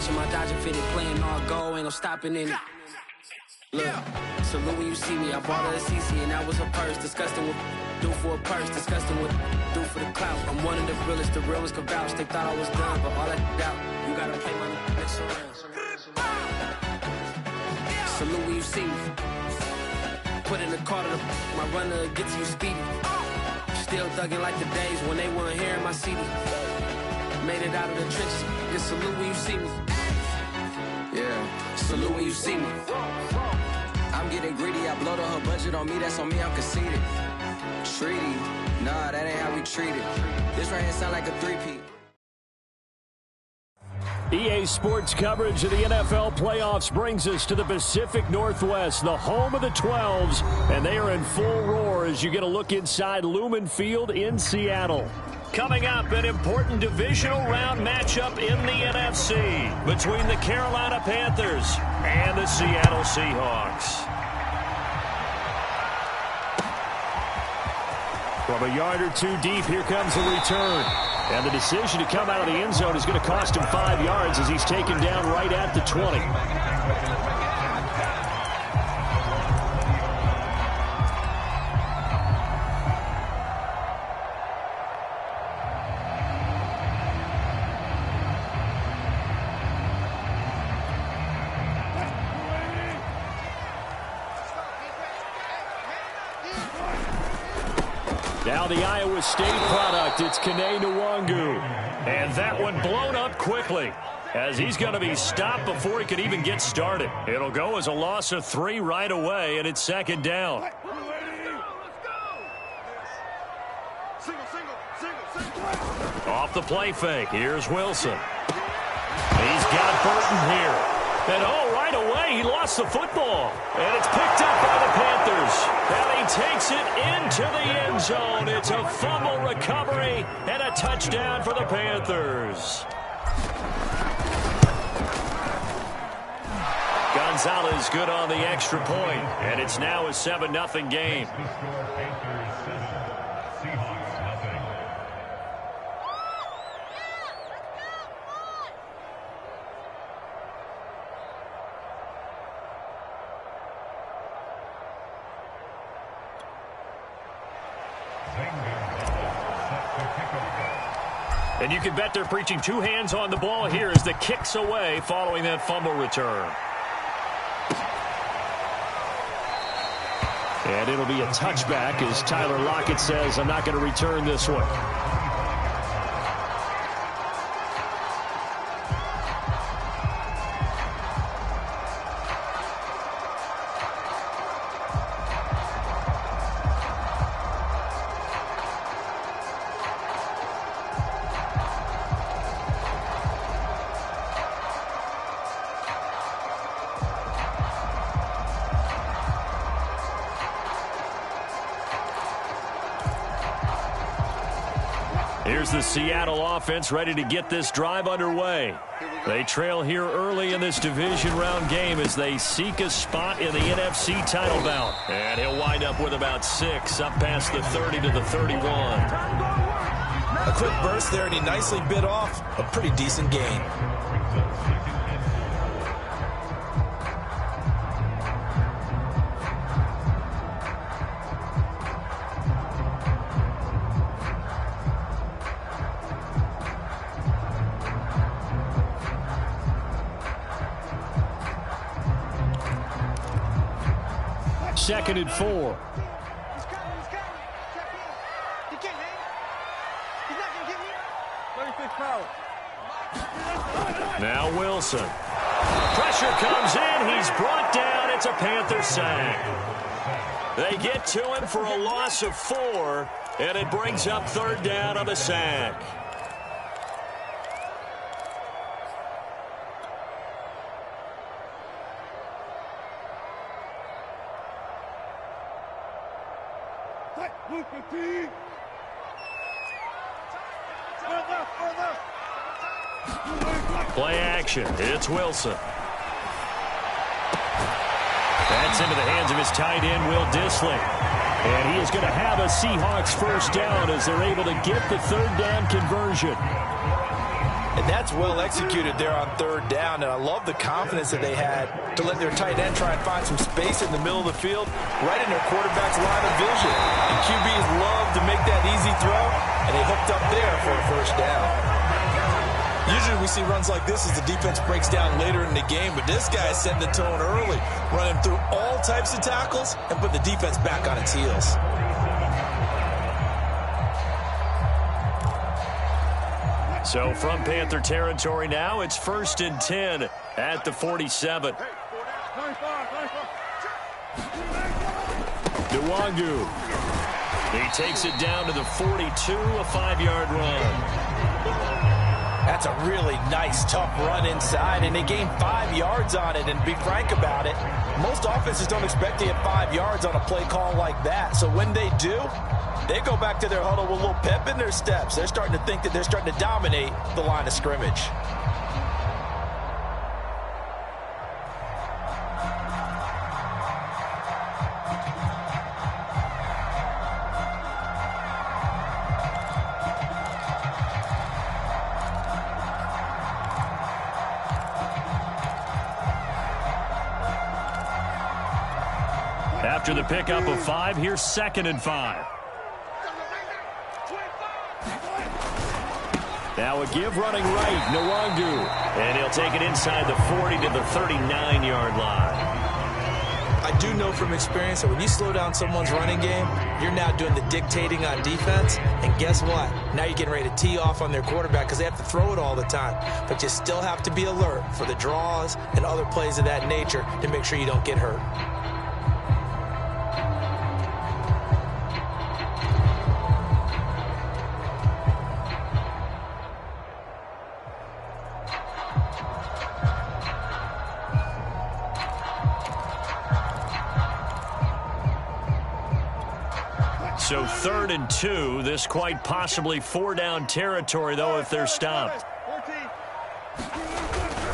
Watching my Dodger fitted, playing all go, ain't no stopping in it. Look, salute when you see me. I bought her a CC and that was her purse. Disgusting what do for a purse. Disgusting what do for the clout. I'm one of the realest could vouch. They thought I was done, but all that out. You gotta play my next round. Salute when you see me. Put in the car to my runner, get to you speedy. Still thugging like the days when they weren't hearing my CD. Made it out of the trenches. Just salute when you see me. Yeah, salute when you see me. I'm getting greedy, I blowed up her budget on me, that's on me, I'm conceited. Treaty, nah, that ain't how we treat it. This right here sound like a three-peat. EA Sports coverage of the NFL playoffs brings us to the Pacific Northwest, the home of the 12s, and they are in full roar as you get a look inside Lumen Field in Seattle. Coming up, an important divisional round matchup in the NFC between the Carolina Panthers and the Seattle Seahawks. From a yard or two deep, here comes the return. And the decision to come out of the end zone is going to cost him 5 yards as he's taken down right at the 20. Now the Iowa State product, it's Kene Nwangu. And that one blown up quickly as he's going to be stopped before he could even get started. It'll go as a loss of 3 right away, and it's second down. Off the play fake, here's Wilson. He's got Burton here. And right away, he lost the football. And it's picked up by the Panthers. And he takes it into the end zone. It's a fumble recovery and a touchdown for the Panthers. Gonzalez good on the extra point. And it's now a 7-0 game. And you can bet they're preaching 2 hands on the ball here as the kick's away following that fumble return. And it'll be a touchback as Tyler Lockett says, I'm not going to return this one. Here's the Seattle offense ready to get this drive underway. They trail here early in this division round game as they seek a spot in the NFC title bout. And he'll wind up with about 6 up past the 30 to the 31. A quick burst there, and he nicely bit off a pretty decent gain. Second and 4. Now Wilson. Pressure comes in. He's brought down. It's a Panther sack. They get to him for a loss of 4, and it brings up 3rd down on the sack. Play action. It's Wilson. That's into the hands of his tight end, Will Dissly. And he is going to have a Seahawks first down as they're able to get the 3rd down conversion. And that's well executed there on third down. And I love the confidence that they had to let their tight end try and find some space in the middle of the field, right in their quarterback's line of vision. And QBs love to make that easy throw, and they hooked up there for a first down. Usually we see runs like this as the defense breaks down later in the game, but this guy is setting the tone early, running through all types of tackles and put the defense back on its heels. So from Panther territory now, it's 1st and 10 at the 47. Nwangu. He takes it down to the 42, a 5-yard run. That's a really nice, tough run inside, and they gained 5 yards on it. And to be frank about it, most offenses don't expect to get 5 yards on a play call like that. So when they do, they go back to their huddle with a little pep in their steps. They're starting to think that they're starting to dominate the line of scrimmage. After the pickup of 5, here's 2nd and 5. Now a give running right, Nwangu. And he'll take it inside the 40 to the 39-yard line. I do know from experience that when you slow down someone's running game, you're now doing the dictating on defense. And guess what? Now you're getting ready to tee off on their quarterback because they have to throw it all the time. But you still have to be alert for the draws and other plays of that nature to make sure you don't get hurt. So 3rd and 2, this quite possibly 4-down territory, though, if they're stopped.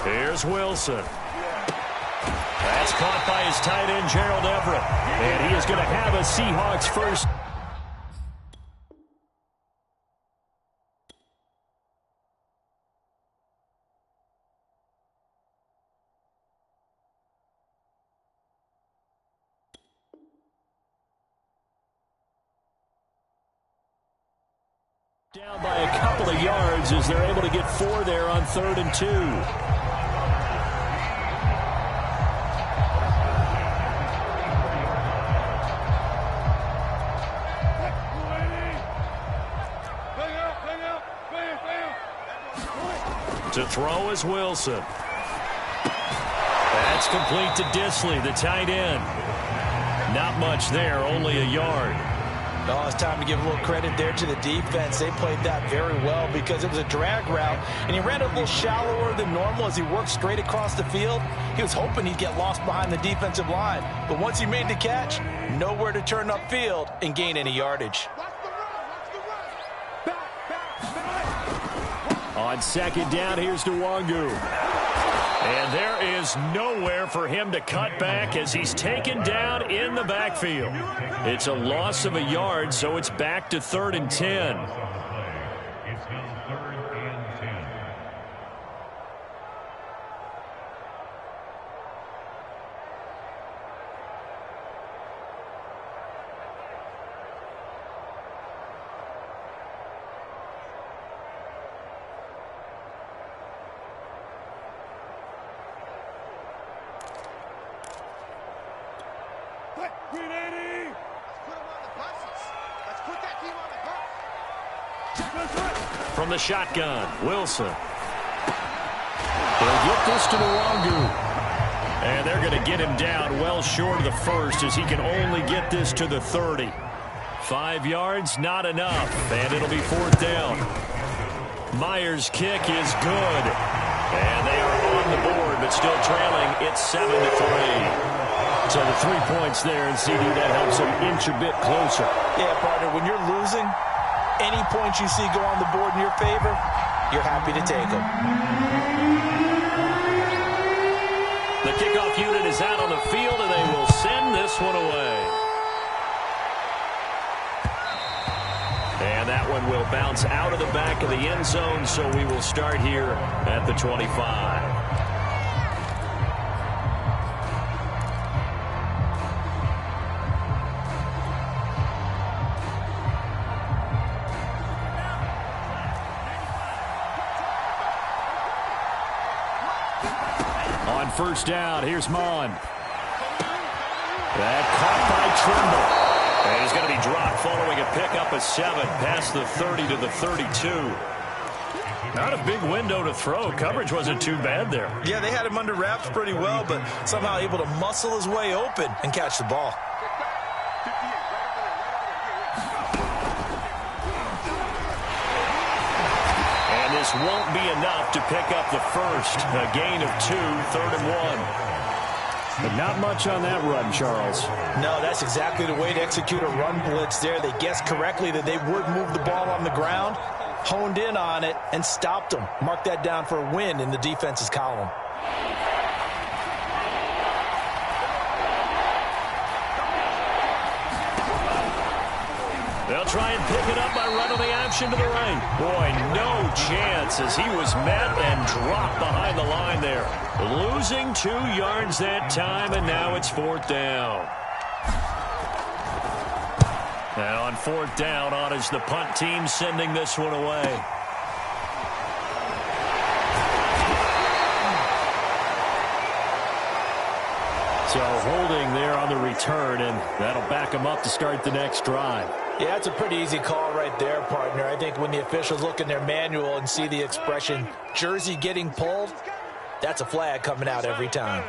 Here's Wilson. That's caught by his tight end, Gerald Everett. And he is going to have a Seahawks first. Down by a couple of yards as they're able to get 4 there on 3rd and 2. To throw is Wilson. That's complete to Disley, the tight end. Not much there, only a yard. No, it's time to give a little credit there to the defense. They played that very well because it was a drag route, and he ran a little shallower than normal as he worked straight across the field. He was hoping he'd get lost behind the defensive line, but once he made the catch, nowhere to turn upfield and gain any yardage. On 2nd down, here's Nwangu. And there is nowhere for him to cut back as he's taken down in the backfield. It's a loss of a yard, so it's back to 3rd and 10. It's now 3rd and 10. From the shotgun, Wilson. They'll get this to Nwangu. And they're going to get him down well short of the first as he can only get this to the 30. 5 yards, not enough. And it'll be 4th down. Myers' kick is good. And they are on the board, but still trailing. It's 7-3. So the 3 points there, and CD, that helps them inch a bit closer. Yeah, partner, when you're losing, any points you see go on the board in your favor, you're happy to take them. The kickoff unit is out on the field, and they will send this one away. And that one will bounce out of the back of the end zone, so we will start here at the 25. On first down, here's Mon. That caught by Trimble. And he's going to be dropped following a pickup of 7 past the 30 to the 32. Not a big window to throw. Coverage wasn't too bad there. Yeah, they had him under wraps pretty well, but somehow able to muscle his way open and catch the ball. And this won't be enough to pick up the first. A gain of 2, 3rd and 1. But not much on that run, Charles. No, that's exactly the way to execute a run blitz there. They guessed correctly that they would move the ball on the ground, honed in on it, and stopped them. Mark that down for a win in the defense's column. They'll try and pick it up by running the option to the right. Boy, no chance as he was met and dropped behind the line there. Losing 2 yards that time, and now it's 4th down. And on 4th down, on is the punt team sending this one away. So holding there on the return, and that'll back them up to start the next drive. Yeah, it's a pretty easy call right there, partner. I think when the officials look in their manual and see the expression jersey getting pulled, that's a flag coming out every time.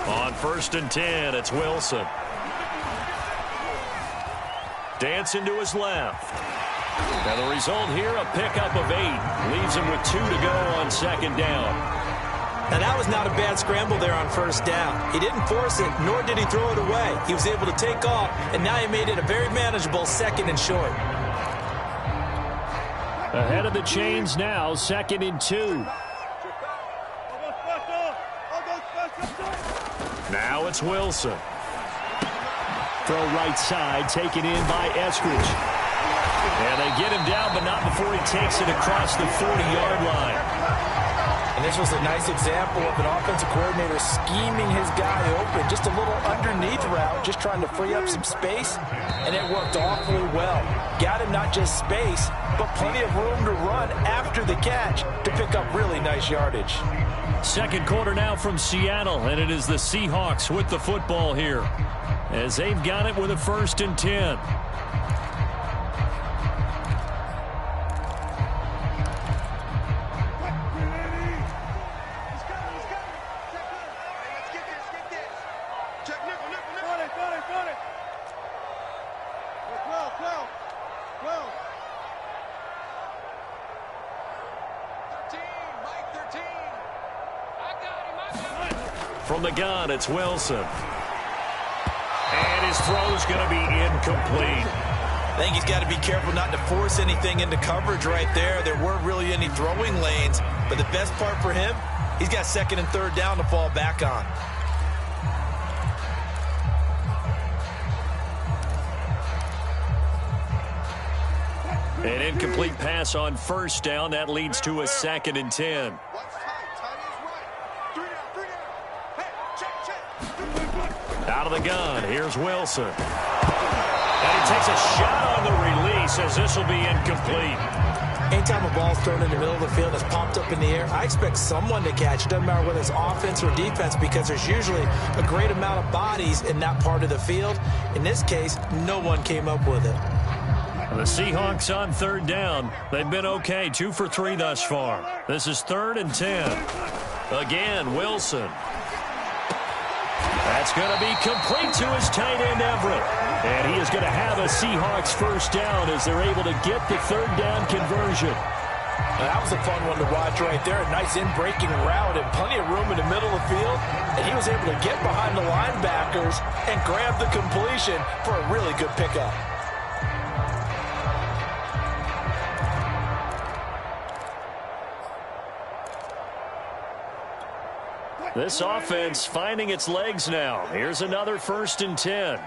On 1st and 10, it's Wilson. Dancing to his left. And the result here, a pickup of 8. Leaves him with 2 to go on 2nd down. Now, that was not a bad scramble there on 1st down. He didn't force it, nor did he throw it away. He was able to take off, and now he made it a very manageable 2nd and short. Ahead of the chains now, 2nd and 2. Now it's Wilson. Throw right side, taken in by Eskridge. And they get him down, but not before he takes it across the 40-yard line. And this was a nice example of an offensive coordinator scheming his guy open. Just a little underneath route, just trying to free up some space, and it worked awfully well. Got him not just space, but plenty of room to run after the catch to pick up really nice yardage. 2nd quarter now from Seattle, and it is the Seahawks with the football here, as they've got it with a 1st and 10. From the gun, it's Wilson. And his throw's going to be incomplete. I think he's got to be careful not to force anything into coverage right there. There weren't really any throwing lanes. But the best part for him, he's got 2nd and 3rd down to fall back on. An incomplete pass on 1st down. That leads to a 2nd and 10. Out of the gun, here's Wilson. And he takes a shot on the release as this will be incomplete. Anytime a ball's thrown in the middle of the field that's popped up in the air, I expect someone to catch. It doesn't matter whether it's offense or defense, because there's usually a great amount of bodies in that part of the field. In this case, no one came up with it. The Seahawks on 3rd down. They've been okay, 2 for 3 thus far. This is 3rd and 10. Again, Wilson. That's going to be complete to his tight end, Everett. And he is going to have a Seahawks 1st down as they're able to get the 3rd down conversion. That was a fun one to watch right there. A nice in-breaking route and plenty of room in the middle of the field. And he was able to get behind the linebackers and grab the completion for a really good pickup. This offense finding its legs now. Here's another 1st and 10.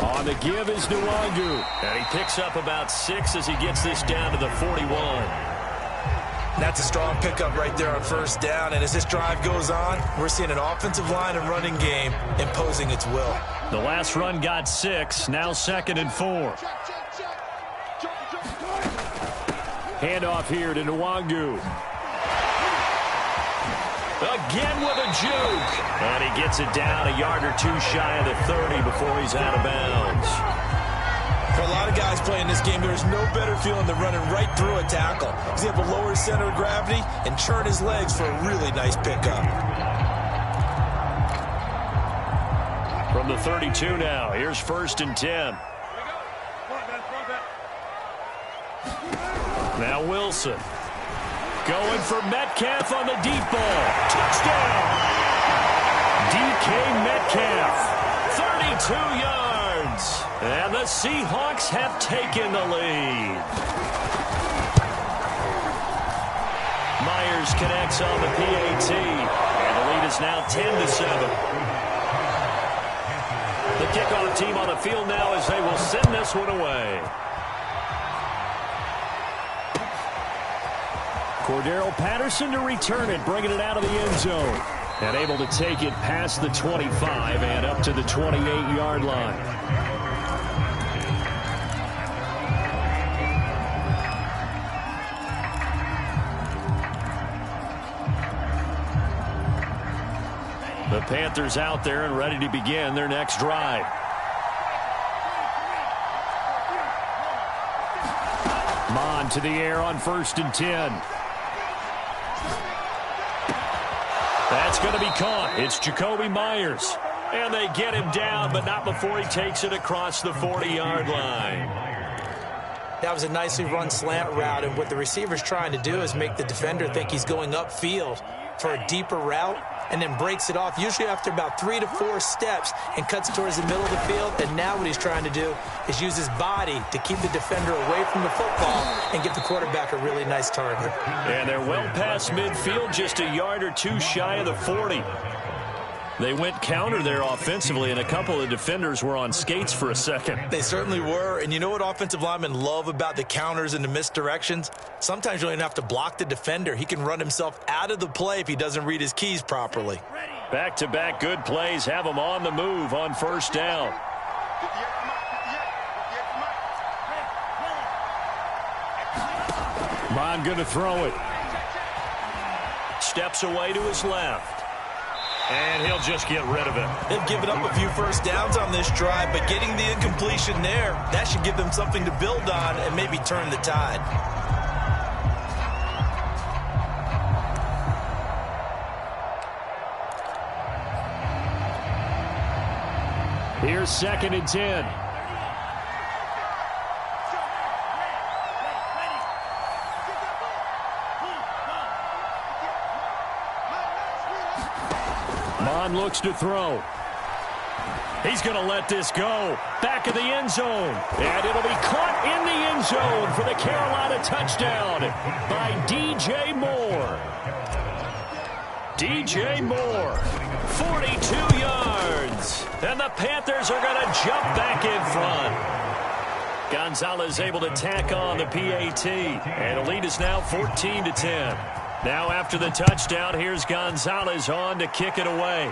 On the give is Nwangu. And he picks up about 6 as he gets this down to the 41. That's a strong pickup right there on 1st down. And as this drive goes on, we're seeing an offensive line and running game imposing its will. The last run got 6. Now 2nd and 4. Handoff here to Nwangu. Again with a juke. And he gets it down a yard or 2 shy of the 30 before he's out of bounds. For a lot of guys playing this game, there's no better feeling than running right through a tackle. He's able to lower his center of gravity and churn his legs for a really nice pickup. From the 32 now, here's 1st and 10. Now Wilson. Going for Metcalf on the deep ball. Touchdown! DK Metcalf, 32 yards. And the Seahawks have taken the lead. Myers connects on the PAT. And the lead is now 10-7. The kickoff team on the field now as they will send this one away. Cordero Patterson to return it, bringing it out of the end zone. And able to take it past the 25 and up to the 28-yard line. The Panthers out there and ready to begin their next drive. Mon to the air on 1st and 10. That's going to be caught. It's Jacoby Myers. And they get him down, but not before he takes it across the 40-yard line. That was a nicely run slant route, and what the receiver's trying to do is make the defender think he's going upfield for a deeper route and then breaks it off, usually after about 3 to 4 steps, and cuts towards the middle of the field. And now what he's trying to do is use his body to keep the defender away from the football and give the quarterback a really nice target. And they're well past midfield, just a yard or 2 shy of the 40. They went counter there offensively, and a couple of defenders were on skates for a second. They certainly were, and you know what offensive linemen love about the counters and the misdirections? Sometimes you don't even have to block the defender. He can run himself out of the play if he doesn't read his keys properly. Back-to-back good plays have him on the move on 1st down. Mon going to throw it. Steps away to his left. And he'll just get rid of it. They've given up a few 1st downs on this drive, but getting the incompletion there, that should give them something to build on and maybe turn the tide. Here's 2nd and 10. Mon looks to throw. He's going to let this go. Back of the end zone. And it'll be caught in the end zone for the Carolina touchdown by DJ Moore. DJ Moore, 42 yards. And the Panthers are going to jump back in front. Gonzalez able to tack on the PAT. And the lead is now 14-10. Now after the touchdown, here's Gonzalez on to kick it away.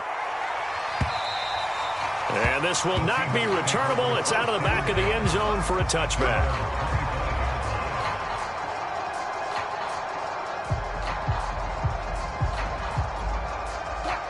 And this will not be returnable. It's out of the back of the end zone for a touchback.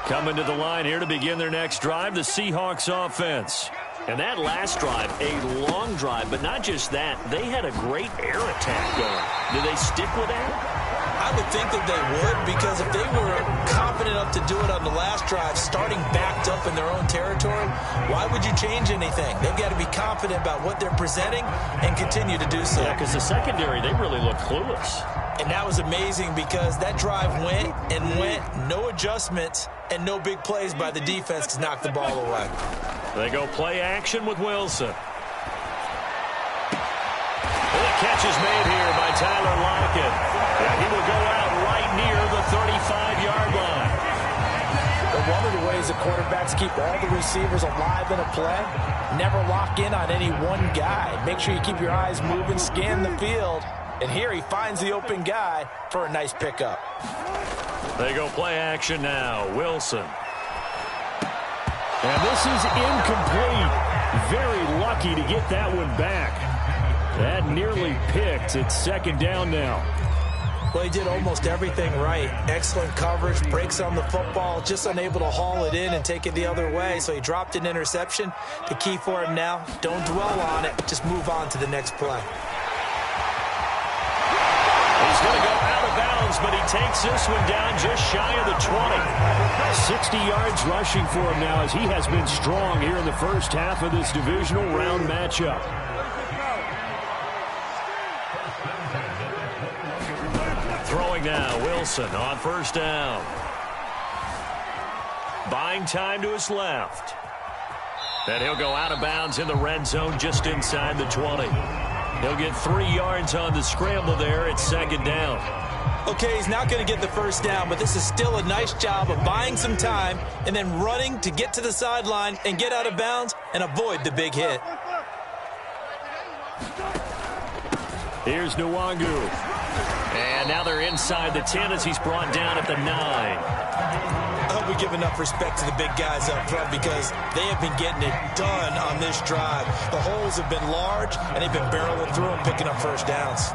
Coming to the line here to begin their next drive, the Seahawks offense. And that last drive, a long drive, but not just that. They had a great air attack going. Do they stick with that? I would think that they would, because if they were confident enough to do it on the last drive, starting backed up in their own territory, why would you change anything? They've got to be confident about what they're presenting and continue to do so. Yeah, because the secondary, they really look clueless. And that was amazing because that drive went and went, no adjustments, and no big plays by the defense to knock the ball away. They go play action with Wilson. The catch is made here by Tyler Lockett. Yeah, he will go out right near the 35-yard line. But one of the ways the quarterbacks keep all the receivers alive in a play, never lock in on any one guy. Make sure you keep your eyes moving, scan the field. And here he finds the open guy for a nice pickup. They go play action now. Wilson. And this is incomplete. Very lucky to get that one back. That nearly picked. It's second down now. Well, he did almost everything right. Excellent coverage, breaks on the football, just unable to haul it in and take it the other way. So he dropped an interception. The key for him now, don't dwell on it. Just move on to the next play. He's going to go out of bounds, but he takes this one down just shy of the 20. 60 yards rushing for him now as he has been strong here in the first half of this divisional round matchup. Throwing now, Wilson on first down. Buying time to his left. And he'll go out of bounds in the red zone just inside the 20. He'll get 3 yards on the scramble there. It's second down. Okay, he's not going to get the first down, but this is still a nice job of buying some time and then running to get to the sideline and get out of bounds and avoid the big hit. Here's Nwangu. And now they're inside the 10 as he's brought down at the 9. I hope we give enough respect to the big guys up front because they have been getting it done on this drive. The holes have been large, and they've been barreling through them, picking up first downs.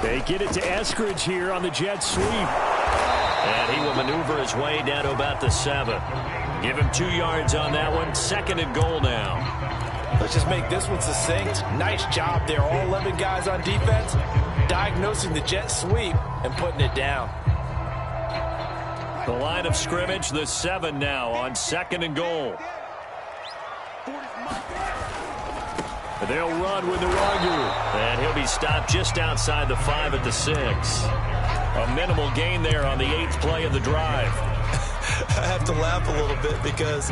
They get it to Eskridge here on the jet sweep. And he will maneuver his way down to about the 7. Give him 2 yards on that one. Second and goal now. Let's just make this one succinct. Nice job there. All 11 guys on defense diagnosing the jet sweep and putting it down. The line of scrimmage, the 7 now on second and goal. They'll run with Nwangu. And he'll be stopped just outside the 5 at the 6. A minimal gain there on the 8th play of the drive. I have to laugh a little bit because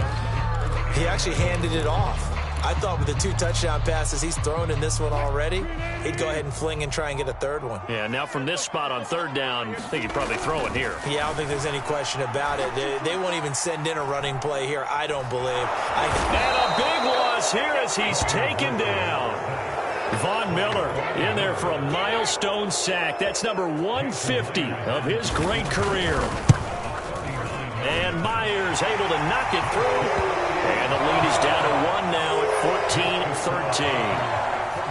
he actually handed it off. I thought with the 2 touchdown passes he's thrown in this one already, he'd go ahead and fling and try and get a third one. Yeah, now from this spot on third down, I think he'd probably throw it here. Yeah, I don't think there's any question about it. They won't even send in a running play here, I don't believe. And a big loss here as he's taken down. Von Miller in there for a milestone sack. That's number 150 of his great career. And Myers able to knock it through. And the lead is down to 1 now at 14-13.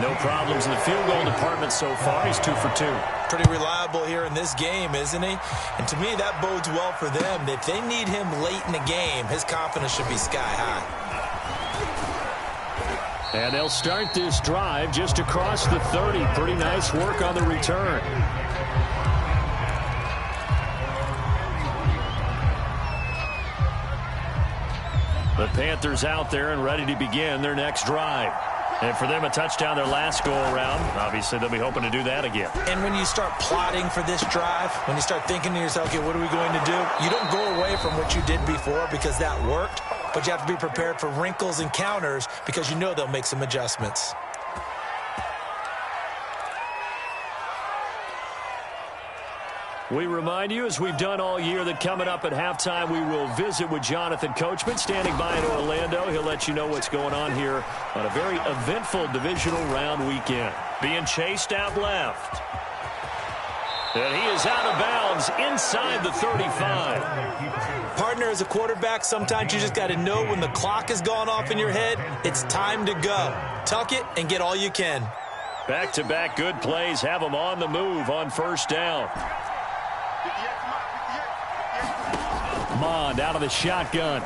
No problems in the field goal department so far. He's 2 for 2. Pretty reliable here in this game, isn't he? And to me, that bodes well for them. If they need him late in the game, his confidence should be sky high. And they'll start this drive just across the 30. Pretty nice work on the return. The Panthers out there and ready to begin their next drive. And for them, a touchdown their last go-around. Obviously, they'll be hoping to do that again. And when you start plotting for this drive, when you start thinking to yourself, okay, what are we going to do? You don't go away from what you did before because that worked. But you have to be prepared for wrinkles and counters because you know they'll make some adjustments. We remind you, as we've done all year, that coming up at halftime, we will visit with Jonathan Coachman standing by in Orlando. He'll let you know what's going on here on a very eventful divisional round weekend. Being chased out left. And he is out of bounds inside the 35. Partner, as a quarterback, sometimes you just got to know when the clock has gone off in your head, it's time to go. Tuck it and get all you can. Back-to-back good plays have them on the move on first down. Mond out of the shotgun.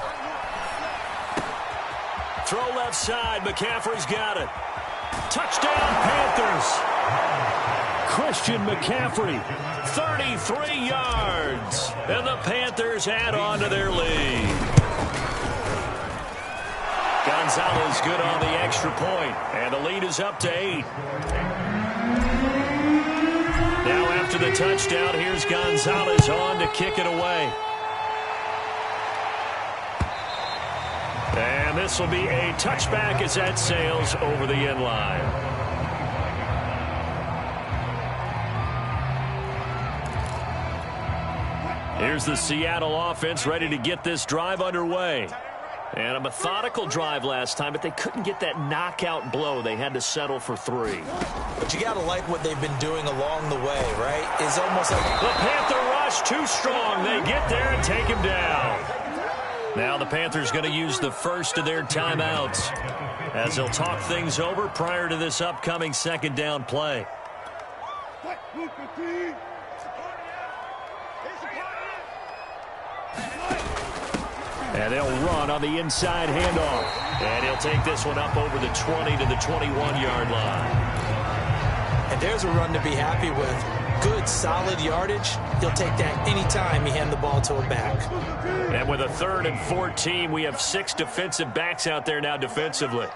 Throw left side. McCaffrey's got it. Touchdown, Panthers. Christian McCaffrey, 33 yards. And the Panthers add on to their lead. Gonzalez good on the extra point, and the lead is up to 8. Now after the touchdown, here's Gonzalez on to kick it away. And this will be a touchback as that sails over the end line. Here's the Seattle offense ready to get this drive underway. And a methodical drive last time, but they couldn't get that knockout blow. They had to settle for 3. But you got to like what they've been doing along the way, right? It's almost like the Panther rush too strong. They get there and take him down. Now the Panthers going to use the first of their timeouts as they'll talk things over prior to this upcoming second down play. And they'll run on the inside handoff. And he'll take this one up over the 20 to the 21-yard line. And there's a run to be happy with. Good, solid yardage. He'll take that anytime he hand the ball to a back. And with a 3rd and 14, we have 6 defensive backs out there now defensively.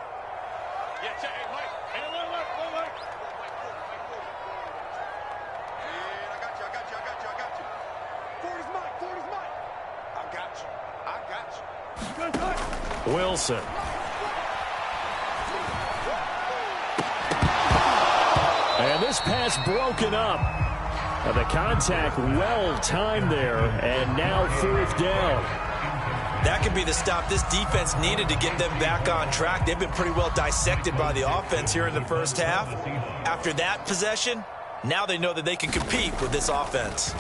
Wilson. And this pass broken up. The contact well timed there, and now 4th down. That could be the stop this defense needed to get them back on track. They've been pretty well dissected by the offense here in the first half. After that possession, now they know that they can compete with this offense.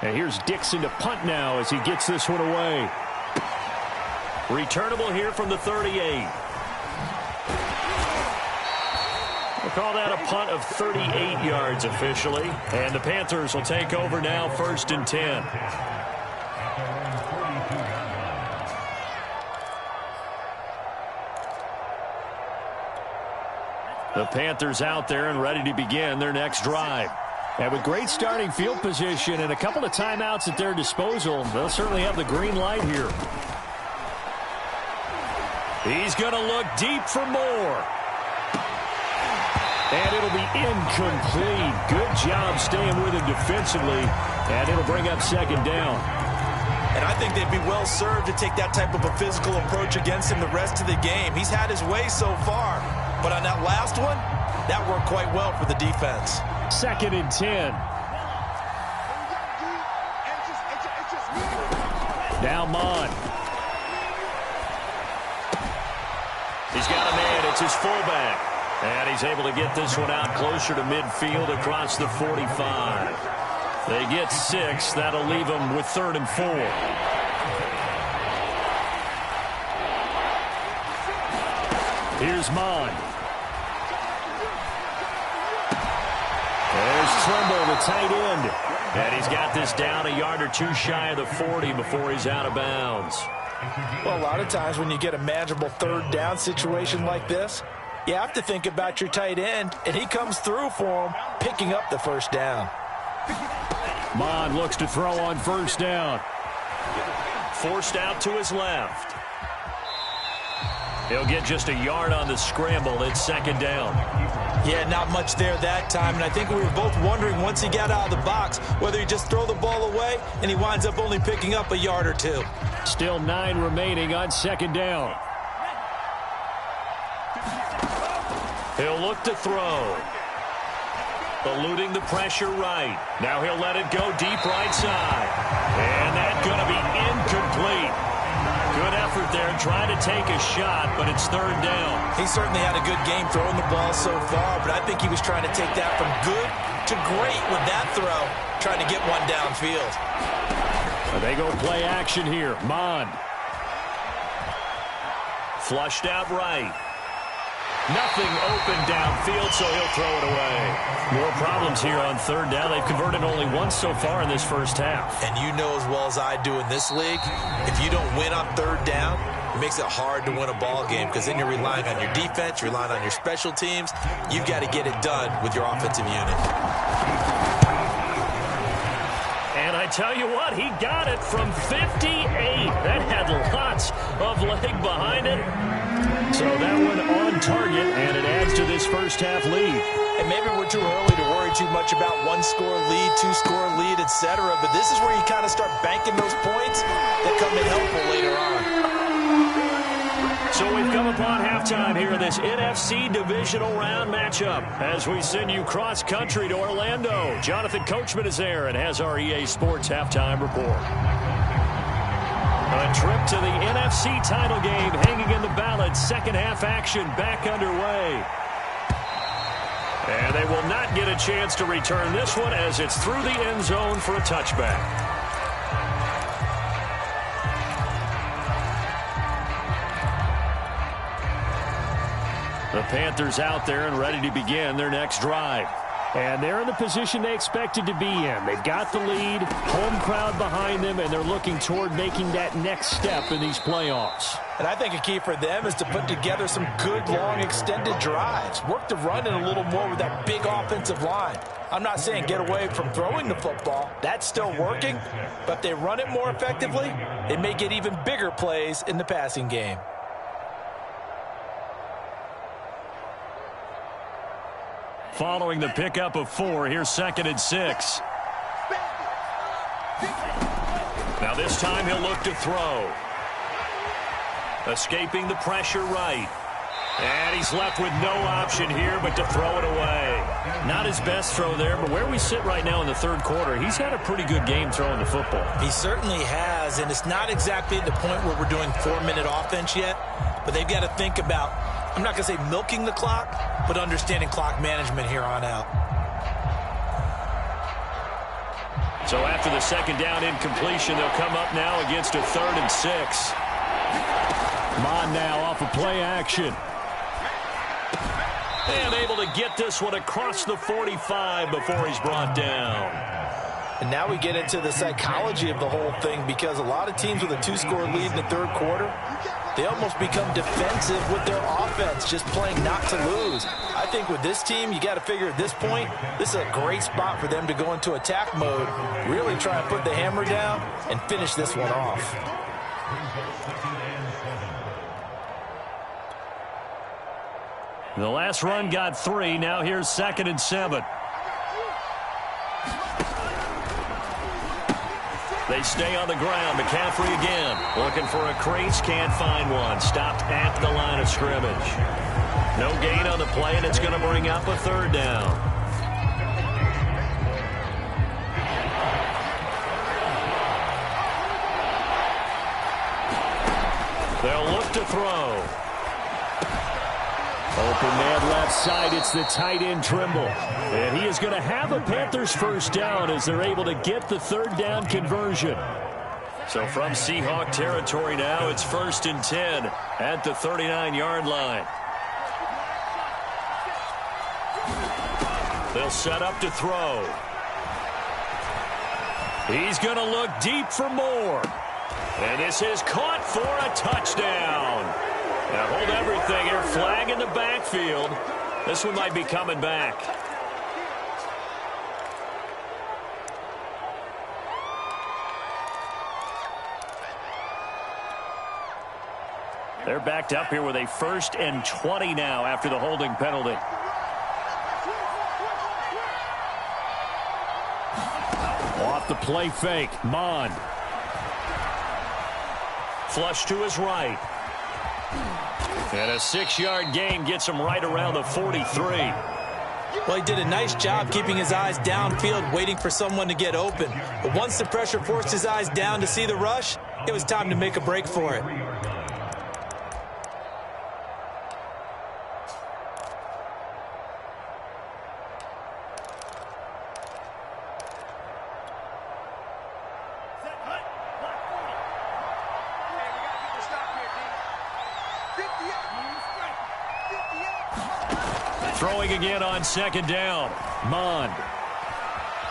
And here's Dixon to punt now as he gets this one away. Returnable here from the 38. We'll call that a punt of 38 yards officially. And the Panthers will take over now 1st and 10. The Panthers out there and ready to begin their next drive. And with great starting field position and a couple of timeouts at their disposal, they'll certainly have the green light here. He's going to look deep for more. And it'll be incomplete. Good job staying with him defensively. And it'll bring up 2nd down. And I think they'd be well served to take that type of a physical approach against him the rest of the game. He's had his way so far. But on that last one, that worked quite well for the defense. 2nd and 10. Now Mon. He's got a man. It's his fullback. And he's able to get this one out closer to midfield across the 45. They get 6. That'll leave them with 3rd and 4. Here's Mon. There's Trimble, the tight end. And he's got this down a yard or 2 shy of the 40 before he's out of bounds. Well, a lot of times when you get a manageable 3rd down situation like this, you have to think about your tight end, and he comes through for him, picking up the 1st down. Mon looks to throw on 1st down. Forced out to his left. He'll get just a yard on the scramble. It's 2nd down. Yeah, not much there that time, and I think we were both wondering once he got out of the box whether he just throw the ball away, and he winds up only picking up a yard or 2. Still 9 remaining on 2nd down. He'll look to throw. Eluding the pressure right. Now he'll let it go deep right side. And that's going to be incomplete. Good effort there trying to take a shot, but it's 3rd down. He certainly had a good game throwing the ball so far, but I think he was trying to take that from good to great with that throw, trying to get one downfield. They go play action here. Mon. Flushed out right. Nothing open downfield, so he'll throw it away. More problems here on 3rd down. They've converted only once so far in this first half. And you know as well as I do in this league, if you don't win on 3rd down, it makes it hard to win a ball game because then you're relying on your defense, you're relying on your special teams. You've got to get it done with your offensive unit. And I tell you what, he got it from 58. That had lots of leg behind it. So that one on target, and it adds to this first half lead. And maybe we're too early to worry too much about one-score lead, two-score lead, etc. But this is where you kind of start banking those points that come in helpful later on. So we've come upon halftime here in this NFC divisional round matchup as we send you cross-country to Orlando. Jonathan Coachman is there and has our EA Sports halftime report. A trip to the NFC title game hanging in the balance. Second half action back underway. And they will not get a chance to return this one as it's through the end zone for a touchback. The Panthers out there and ready to begin their next drive. And they're in the position they expected to be in. They've got the lead, home crowd behind them, and they're looking toward making that next step in these playoffs. And I think a key for them is to put together some good, long, extended drives. Work the run in a little more with that big offensive line. I'm not saying get away from throwing the football. That's still working. But if they run it more effectively, they may get even bigger plays in the passing game. Following the pickup of 4, here's 2nd and 6. Now this time he'll look to throw. Escaping the pressure right. And he's left with no option here but to throw it away. Not his best throw there, but where we sit right now in the third quarter, he's had a pretty good game throwing the football. He certainly has, and it's not exactly at the point where we're doing 4-minute offense yet, but they've got to think about, I'm not going to say milking the clock, but understanding clock management here on out. So after the second down incompletion, they'll come up now against a 3rd and 6. Mon now off of play action. And able to get this one across the 45 before he's brought down. And now we get into the psychology of the whole thing, because a lot of teams with a 2-score lead in the third quarter, they almost become defensive with their offense, just playing not to lose. I think with this team, you got to figure at this point, this is a great spot for them to go into attack mode, really try and put the hammer down and finish this one off. The last run got 3. Now here's 2nd and 7. They stay on the ground. McCaffrey again. Looking for a crease. Can't find one. Stopped at the line of scrimmage. No gain on the play, and it's going to bring up a 3rd down. They'll look to throw. Open man left side. It's the tight end Trimble. And he is going to have a Panthers first down as they're able to get the 3rd down conversion. So from Seahawk territory now, it's 1st and 10 at the 39-yard line. They'll set up to throw. He's going to look deep for more. And this is caught for a touchdown. Now hold everything here. Flag in the backfield. This one might be coming back. They're backed up here with a 1st and 20 now after the holding penalty. Off the play fake. Mond. Flush to his right. And a 6-yard gain gets him right around the 43. Well, he did a nice job keeping his eyes downfield, waiting for someone to get open. But once the pressure forced his eyes down to see the rush, it was time to make a break for it. Throwing again on 2nd down. Mond.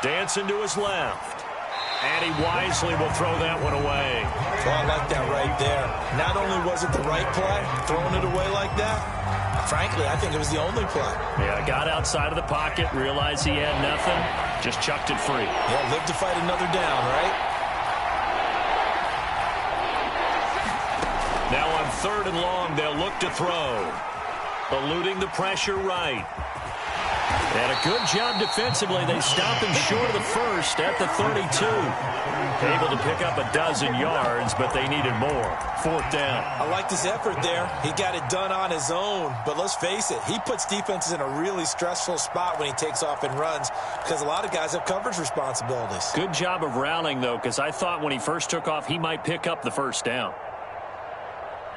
Dancing to his left. And he wisely will throw that one away. Well, I like that right there. Not only was it the right play, throwing it away like that, Frankly, I think it was the only play. Yeah, got outside of the pocket, realized he had nothing, just chucked it free. Yeah, live to fight another down, right? Now on 3rd and long, they'll look to throw. Eluding the pressure right. And a good job defensively. They stopped him short of the first at the 32. Able to pick up a dozen yards, but they needed more. 4th down. I like this effort there. He got it done on his own. But let's face it, he puts defenses in a really stressful spot when he takes off and runs because a lot of guys have coverage responsibilities. Good job of rallying, though, because I thought when he first took off, he might pick up the 1st down.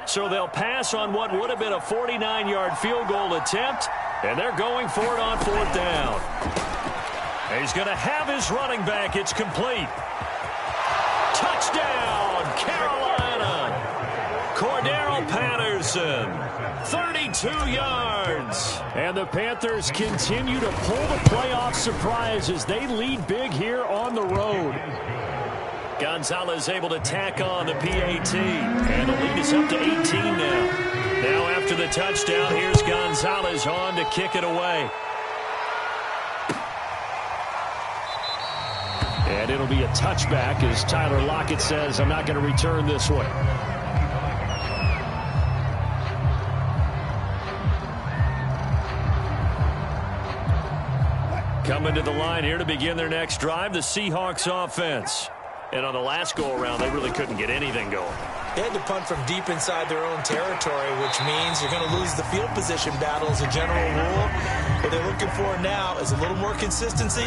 So they'll pass on what would have been a 49-yard field goal attempt, and they're going for it on 4th down. He's going to have his running back. It's complete. Touchdown, Carolina. Cordero Patterson, 32 yards. And the Panthers continue to pull the playoff surprise as they lead big here on the road. Gonzalez able to tack on the PAT, and the lead is up to 18 now. Now after the touchdown, here's Gonzalez on to kick it away. And it'll be a touchback as Tyler Lockett says, I'm not going to return this way. Coming to the line here to begin their next drive, the Seahawks offense. And on the last go-around, they really couldn't get anything going. They had to punt from deep inside their own territory, which means you're going to lose the field position battle as a general rule. What they're looking for now is a little more consistency,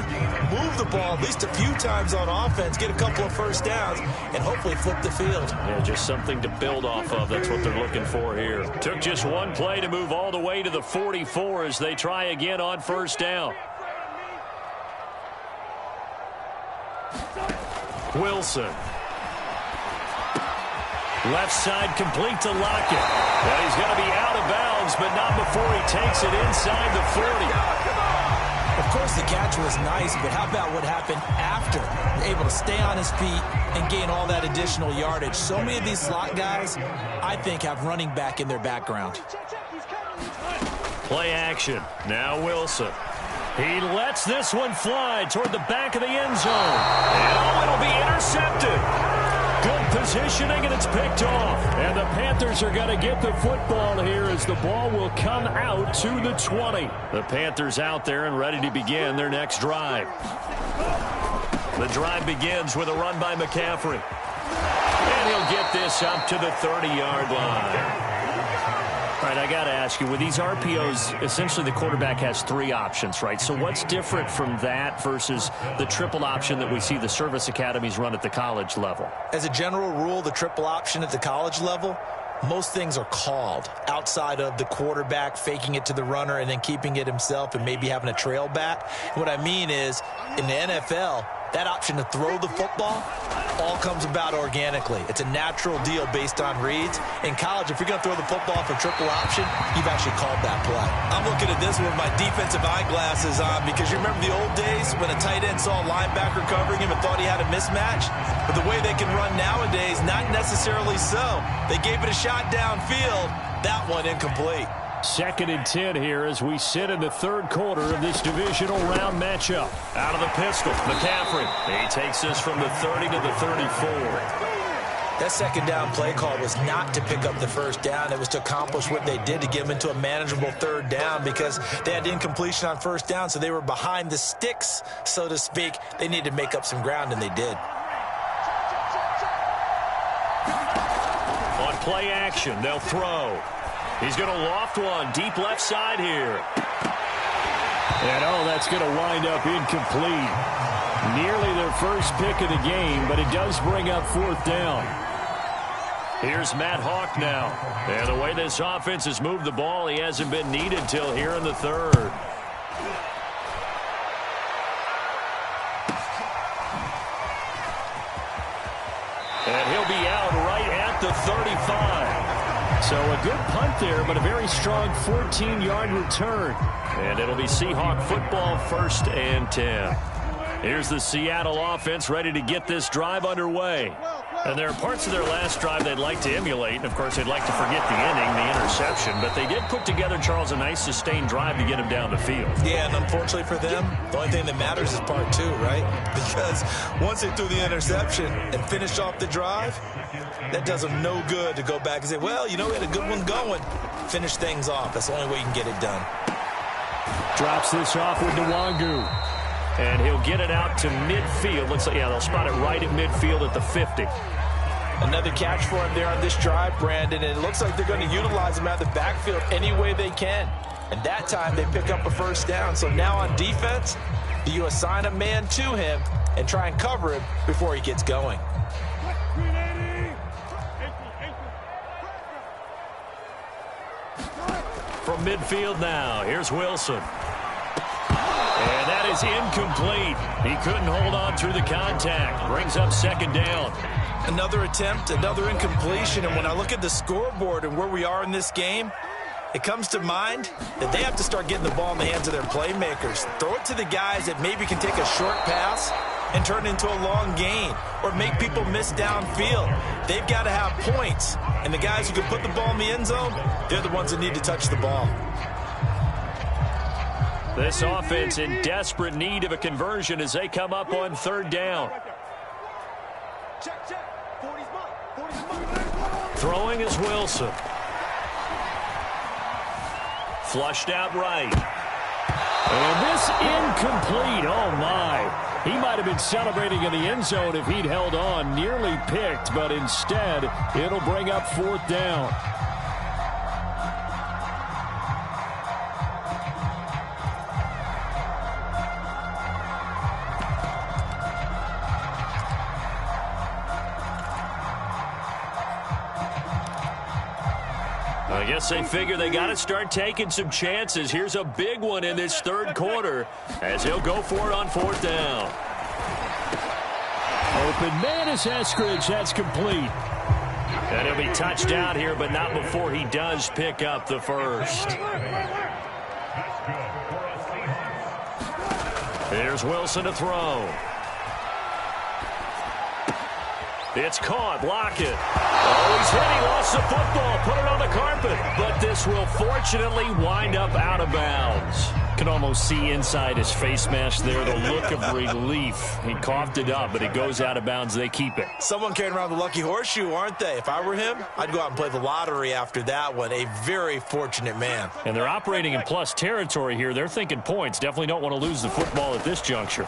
move the ball at least a few times on offense, get a couple of 1st downs, and hopefully flip the field. Yeah, just something to build off of. That's what they're looking for here. Took just one play to move all the way to the 44 as they try again on 1st down. Wilson. Left side complete to Lockett. Well, he's going to be out of bounds, but not before he takes it inside the 40. Of course, the catch was nice, but how about what happened after? Able to stay on his feet and gain all that additional yardage. So many of these slot guys, I think, have running back in their background. Play action. Now Wilson. He lets this one fly toward the back of the end zone. And it'll be intercepted. Good positioning, and it's picked off. And the Panthers are going to get the football here as the ball will come out to the 20. The Panthers out there and ready to begin their next drive. The drive begins with a run by McCaffrey. And he'll get this up to the 30-yard line. All right, I got to ask you, with these RPOs, essentially the quarterback has 3 options, right? So what's different from that versus the triple option that we see the service academies run at the college level? As a general rule, the triple option at the college level, most things are called outside of the quarterback faking it to the runner and then keeping it himself and maybe having a trail back. What I mean is, in the NFL, that option to throw the football all comes about organically. It's a natural deal based on reads. In college, if you're going to throw the football for triple option, you've actually called that play. I'm looking at this with my defensive eyeglasses on because you remember the old days when a tight end saw a linebacker covering him and thought he had a mismatch? But the way they can run nowadays, not necessarily so. They gave it a shot downfield. That one incomplete. 2nd and 10 here as we sit in the 3rd quarter of this divisional round matchup. Out of the pistol, McCaffrey. He takes this from the 30 to the 34. That 2nd down play call was not to pick up the 1st down. It was to accomplish what they did to get them into a manageable 3rd down because they had incompletion on 1st down, so they were behind the sticks, so to speak. They needed to make up some ground, and they did. On play action, they'll throw. He's going to loft one deep left side here. And, that's going to wind up incomplete. Nearly their first pick of the game, but it does bring up 4th down. Here's Matt Hawk now. And the way this offense has moved the ball, he hasn't been needed till here in the 3rd. And he'll be out right at the 35. So a good punt there, but a very strong 14-yard return. And it'll be Seahawk football 1st and 10. Here's the Seattle offense ready to get this drive underway. And there are parts of their last drive they'd like to emulate. And, of course, they'd like to forget the inning, the interception. But they did put together, Charles, a nice sustained drive to get him down the field. Yeah, and unfortunately for them, the only thing that matters is part two, right? Because once they threw the interception and finished off the drive, that does them no good to go back and say, well, you know, we had a good one going. Finish things off. That's the only way you can get it done. Drops this off with Nwangu. And he'll get it out to midfield. Looks like, yeah, they'll spot it right at midfield at the 50. Another catch for him there on this drive, Brandon, and it looks like they're going to utilize him out of the backfield any way they can. And that time they pick up a first down. So now on defense, you assign a man to him and try and cover him before he gets going. From midfield now, here's Wilson. And that is incomplete. He couldn't hold on through the contact. Brings up second down. Another attempt, another incompletion. And when I look at the scoreboard and where we are in this game, it comes to mind that they have to start getting the ball in the hands of their playmakers. Throw it to the guys that maybe can take a short pass and turn it into a long gain or make people miss downfield. They've got to have points. And the guys who can put the ball in the end zone, they're the ones that need to touch the ball. This offense in desperate need of a conversion as they come up on third down. Throwing is Wilson. Flushed out right. And this incomplete. Oh, my. He might have been celebrating in the end zone if he'd held on. Nearly picked, but instead, it'll bring up fourth down. I guess they figure they got to start taking some chances. Here's a big one in this third quarter as he'll go for it on fourth down. Open man is Eskridge. That's complete. And he'll be touched out here, but not before he does pick up the first. Here's Wilson to throw. It's caught. Lockett. Oh, he's hit. He lost the football. Put it on the carpet. But this will fortunately wind up out of bounds. Can almost see inside his face mask there the look of relief. He coughed it up, but it goes out of bounds. They keep it. Someone carrying around the lucky horseshoe, aren't they? If I were him, I'd go out and play the lottery after that one. A very fortunate man. And they're operating in plus territory here. They're thinking points. Definitely don't want to lose the football at this juncture.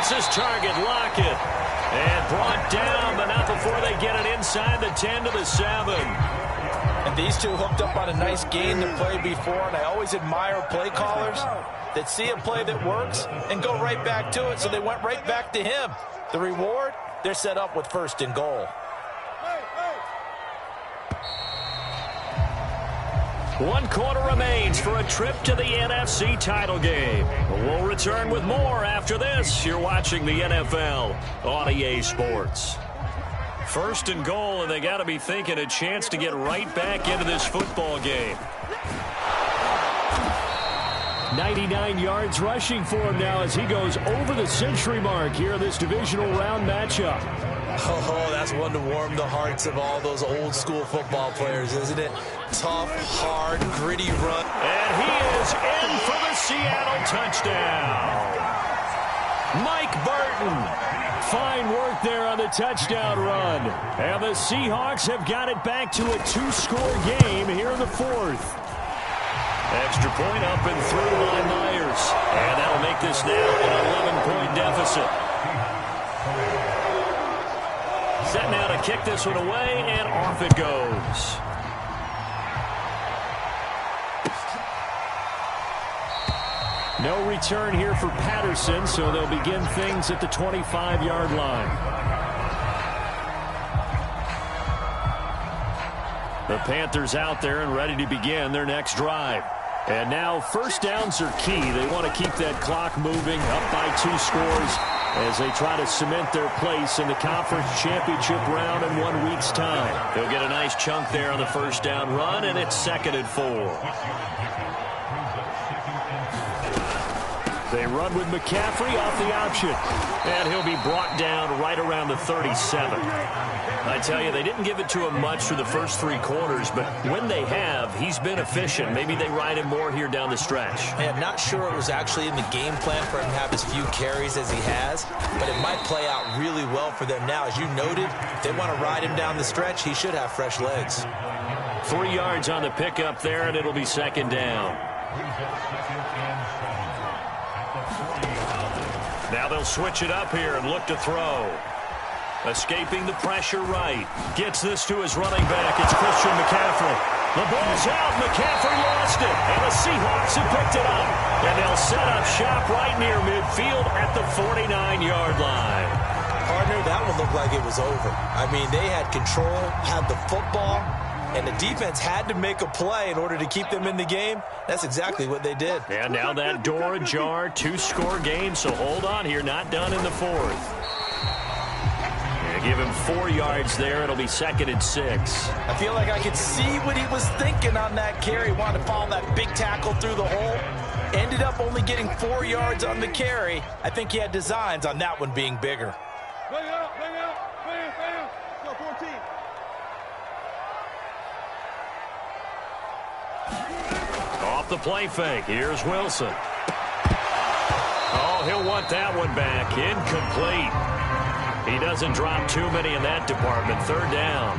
His target, Lockett, and brought down, but not before they get it inside the 10 to the 7. And these two hooked up on a nice gain to play before, and I always admire play callers that see a play that works and go right back to it, so they went right back to him. The reward, they're set up with first and goal. 1 quarter remains for a trip to the NFC title game. We'll return with more after this. You're watching the NFL on EA Sports. First and goal, and they got to be thinking a chance to get right back into this football game. 99 yards rushing for him now as he goes over the century mark here in this divisional round matchup. Oh, that's one to warm the hearts of all those old school football players, isn't it? Tough, hard, gritty run. And he is in for the Seattle touchdown. Mike Burton. Fine work there on the touchdown run. And the Seahawks have got it back to a 2-score game here in the fourth. Extra point up and through by Myers. And that'll make this now an 11-point deficit. Set now to kick this one away, and off it goes. No return here for Patterson, so they'll begin things at the 25-yard line. The Panthers out there and ready to begin their next drive. And now first downs are key. They want to keep that clock moving up by 2 scores as they try to cement their place in the conference championship round in 1 week's time. They'll get a nice chunk there on the first down run, and it's 2nd and 4. They run run with McCaffrey off the option. And he'll be brought down right around the 37. I tell you, they didn't give it to him much for the first 3 quarters, but when they have, he's been efficient. Maybe they ride him more here down the stretch. Hey, I'm not sure it was actually in the game plan for him to have as few carries as he has, but it might play out really well for them now. As you noted, if they want to ride him down the stretch, he should have fresh legs. 3 yards on the pickup there, and it'll be second down. Now they'll switch it up here and look to throw. Escaping the pressure right. Gets this to his running back. It's Christian McCaffrey. The ball's out. McCaffrey lost it. And the Seahawks have picked it up. And they'll set up shop right near midfield at the 49-yard line. Partner, that one looked like it was over. I mean, they had control, had the football, and the defense had to make a play in order to keep them in the game. That's exactly what they did. And now that door ajar, 2-score game, so hold on here. Not done in the 4th. Give him 4 yards there. It'll be second and 6. I feel like I could see what he was thinking on that carry. Wanted to follow that big tackle through the hole. Ended up only getting 4 yards on the carry. I think he had designs on that one being bigger. Bring out. Go 14. Off the play fake. Here's Wilson. Oh, he'll want that one back. Incomplete. He doesn't drop too many in that department. 3rd down.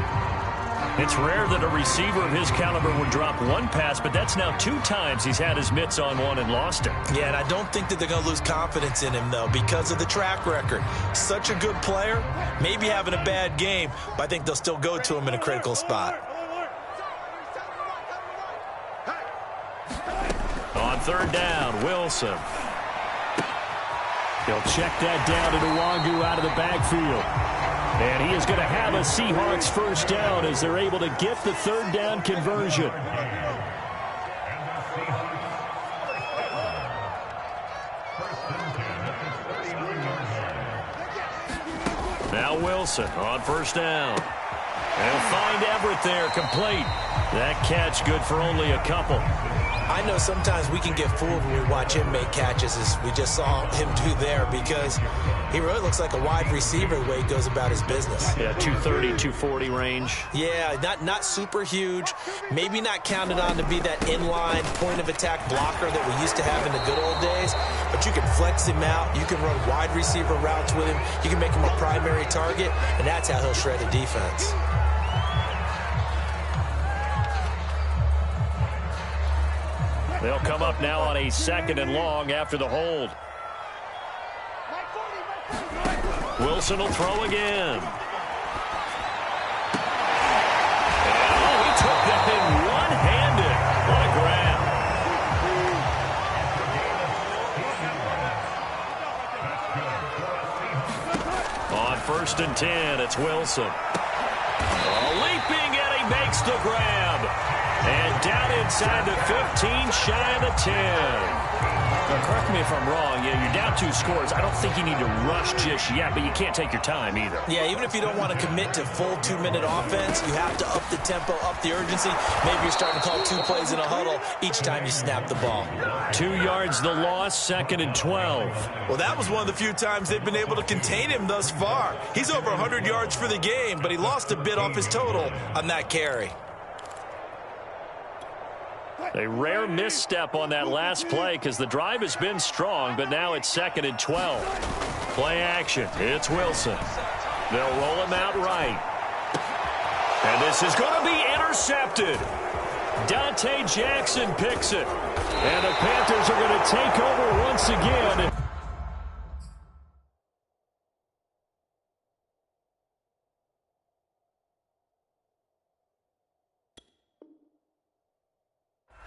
It's rare that a receiver of his caliber would drop 1 pass, but that's now 2 times he's had his mitts on one and lost it. Yeah, and I don't think that they're going to lose confidence in him, though, because of the track record. Such a good player, maybe having a bad game, but I think they'll still go to him in a critical spot. On 3rd down, Wilson. He'll check that down to Nwangu out of the backfield. And he is going to have a Seahawks first down as they're able to get the 3rd down conversion. Now Wilson on 1st down. They'll find Everett there, complete. That catch good for only a couple. I know sometimes we can get fooled when we watch him make catches, as we just saw him do there, because he really looks like a wide receiver the way he goes about his business. Yeah, 230, 240 range. Yeah, not super huge. Maybe not counted on to be that inline point-of-attack blocker that we used to have in the good old days, but you can flex him out. You can run wide receiver routes with him. You can make him a primary target, and that's how he'll shred a defense. They'll come up now on a 2nd and long after the hold. Wilson will throw again. Oh, he took that thing one-handed. What a grab. On 1st and 10, it's Wilson. Leaping, and he makes the grab. And down inside the 15, shy of the 10. Now, correct me if I'm wrong. Yeah, you're down 2 scores. I don't think you need to rush just yet, but you can't take your time either. Yeah, even if you don't want to commit to full 2-minute offense, you have to up the tempo, up the urgency. Maybe you're starting to call 2 plays in a huddle each time you snap the ball. 2 yards the loss, 2nd and 12. Well, that was one of the few times they've been able to contain him thus far. He's over 100 yards for the game, but he lost a bit off his total on that carry. A rare misstep on that last play because the drive has been strong, but now it's 2nd and 12. Play action. It's Wilson. They'll roll him out right. And this is going to be intercepted. Dante Jackson picks it. And the Panthers are going to take over once again.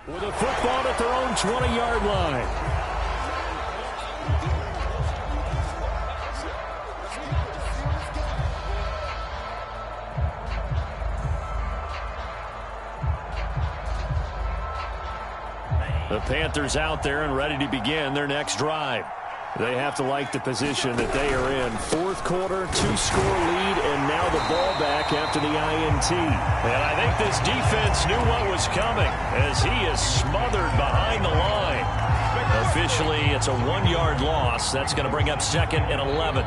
With a football at their own 20-yard line. The Panthers out there and ready to begin their next drive. They have to like the position that they are in. 4th quarter, 2-score lead, and now the ball back after the INT. And I think this defense knew what was coming as he is smothered behind the line. A officially it's a 1-yard loss. That's going to bring up 2nd and 11.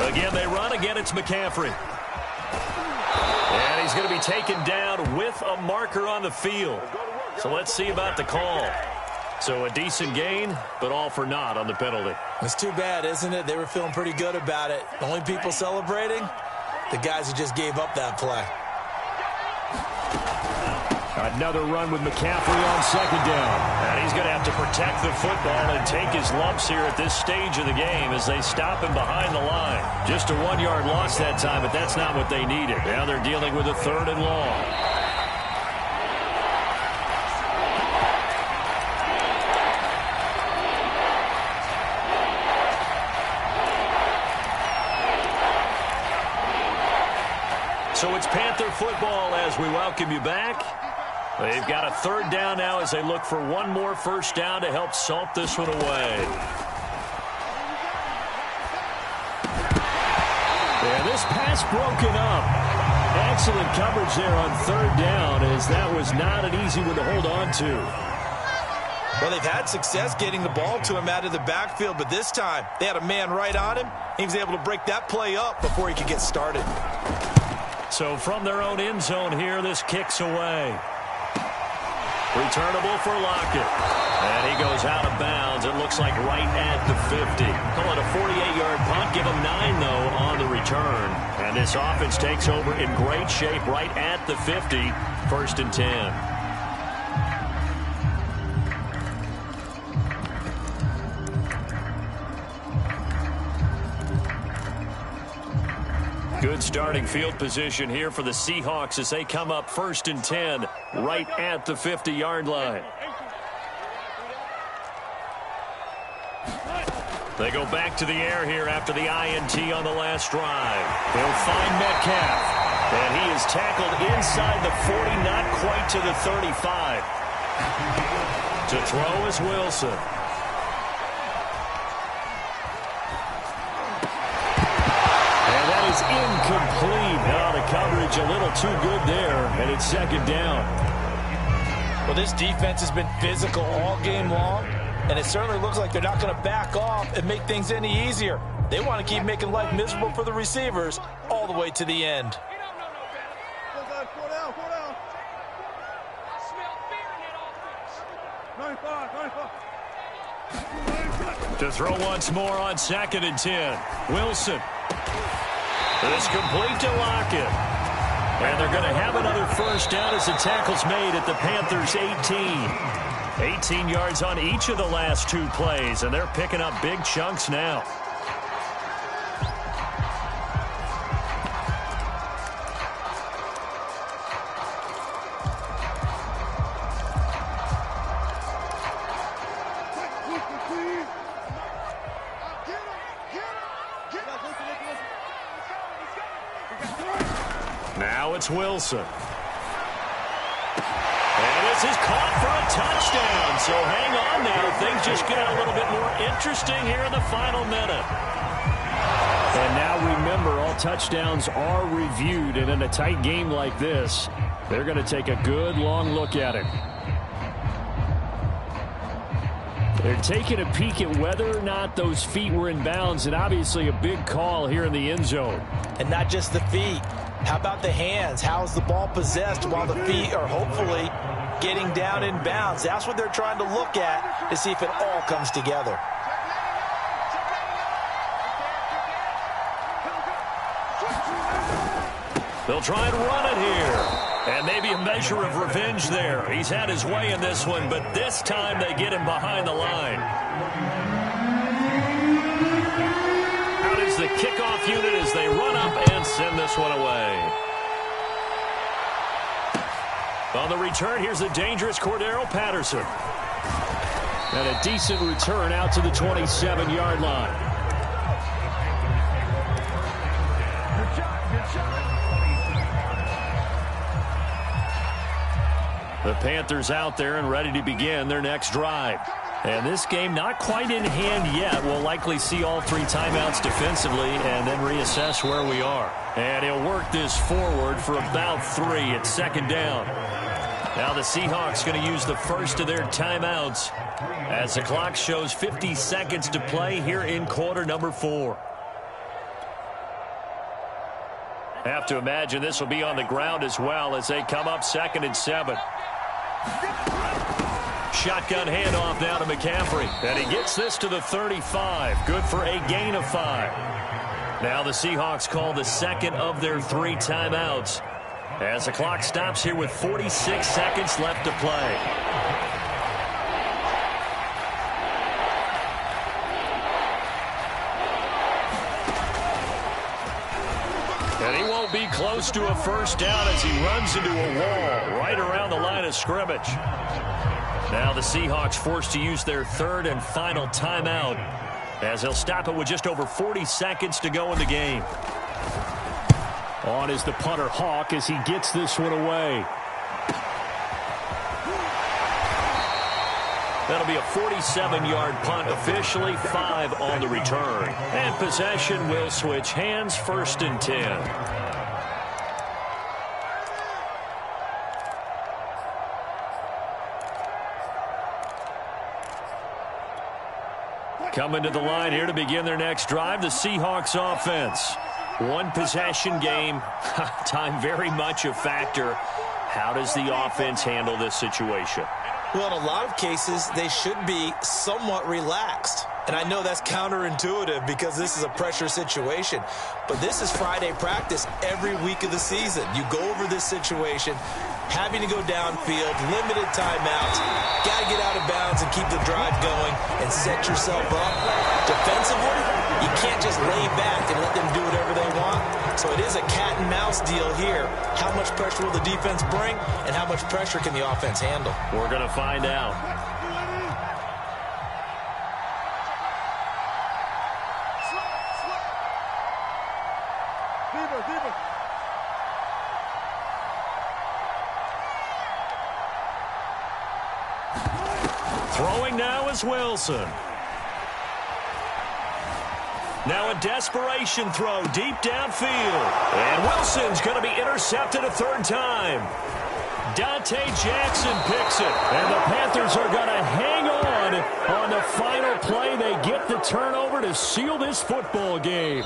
Again, they run. Again, it's McCaffrey. And he's going to be taken down with a marker on the field. So let's see about the call. So a decent gain, but all for naught on the penalty. It's too bad, isn't it? They were feeling pretty good about it. The only people celebrating, the guys who just gave up that play. Another run with McCaffrey on 2nd down. And he's going to have to protect the football and take his lumps here at this stage of the game as they stop him behind the line. Just a 1-yard loss that time, but that's not what they needed. Now they're dealing with a 3rd and long. So it's Panther football as we welcome you back. They've got a 3rd down now as they look for one more first down to help salt this one away. And this pass broken up. Excellent coverage there on 3rd down as that was not an easy one to hold on to. Well, they've had success getting the ball to him out of the backfield, but this time they had a man right on him. He was able to break that play up before he could get started. So from their own end zone here, this kicks away. Returnable for Lockett. And he goes out of bounds. It looks like right at the 50. Call it a 48-yard punt. Give him 9, though, on the return. And this offense takes over in great shape right at the 50. 1st and 10. Good starting field position here for the Seahawks as they come up 1st and 10 right at the 50-yard line. They go back to the air here after the INT on the last drive. They'll find Metcalf. And he is tackled inside the 40, not quite to the 35. To throw is Wilson. Incomplete. Now the coverage a little too good there, and it's 2nd down. Well, this defense has been physical all game long, and it certainly looks like they're not going to back off and make things any easier. They want to keep making life miserable for the receivers all the way to the end. To throw once more on 2nd and 10. Wilson. It's complete to Lockett. And they're going to have another first down as the tackle's made at the Panthers' 18. 18 yards on each of the last 2 plays, and they're picking up big chunks now. Now it's Wilson. And this is caught for a touchdown. So hang on now. Things just get a little bit more interesting here in the final minute. And now remember, all touchdowns are reviewed. And in a tight game like this, they're going to take a good long look at it. They're taking a peek at whether or not those feet were in bounds. And obviously a big call here in the end zone. And not just the feet. How about the hands? How is the ball possessed while the feet are hopefully getting down in bounds? That's what they're trying to look at to see if it all comes together. They'll try and run it here. And maybe a measure of revenge there. He's had his way in this one, but this time they get him behind the line. Out is the kickoff unit as they run up and send this one away. On the return, here's the dangerous Cordero Patterson. And a decent return out to the 27-yard line. The Panthers out there and ready to begin their next drive. And this game not quite in hand yet. We'll likely see all 3 timeouts defensively and then reassess where we are. And he'll work this forward for about 3. It's second down. Now the Seahawks going to use the first of their timeouts as the clock shows 50 seconds to play here in quarter number 4. Have to imagine this will be on the ground as well as they come up 2nd and 7. Shotgun handoff now to McCaffrey. And he gets this to the 35. Good for a gain of 5. Now the Seahawks call the second of their 3 timeouts as the clock stops here with 46 seconds left to play. And he won't be close to a first down as he runs into a wall right around the line of scrimmage. Now the Seahawks forced to use their 3rd and final timeout as they'll stop it with just over 40 seconds to go in the game. On is the punter Hawk as he gets this one away. That'll be a 47-yard punt, officially 5 on the return. And possession will switch hands, 1st and 10. Coming to the line here to begin their next drive, the Seahawks offense. 1 possession game. Time very much a factor. How does the offense handle this situation? Well, in a lot of cases, they should be somewhat relaxed. And I know that's counterintuitive because this is a pressure situation. But this is Friday practice every week of the season. You go over this situation, having to go downfield, limited timeouts, got to get out of bounds and keep the drive going and set yourself up. Defensively, you can't just lay back and let them do whatever they want. So it is a cat and mouse deal here. How much pressure will the defense bring and how much pressure can the offense handle? We're going to find out. Throwing now is Wilson. Now a desperation throw deep downfield. And Wilson's going to be intercepted a 3rd time. Dante Jackson picks it. And the Panthers are going to hang on the final play. They get the turnover to seal this football game.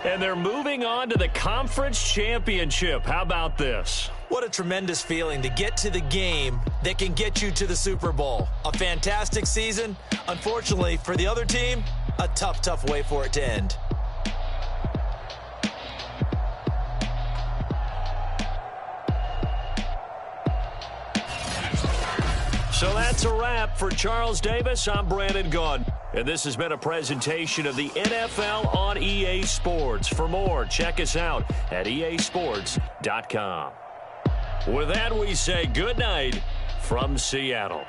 And they're moving on to the conference championship. How about this? What a tremendous feeling to get to the game that can get you to the Super Bowl. A fantastic season. Unfortunately, for the other team, a tough, tough way for it to end. So that's a wrap for Charles Davis. I'm Brandon Gunn. And this has been a presentation of the NFL on EA Sports. For more, check us out at easports.com. With that, we say good night from Seattle.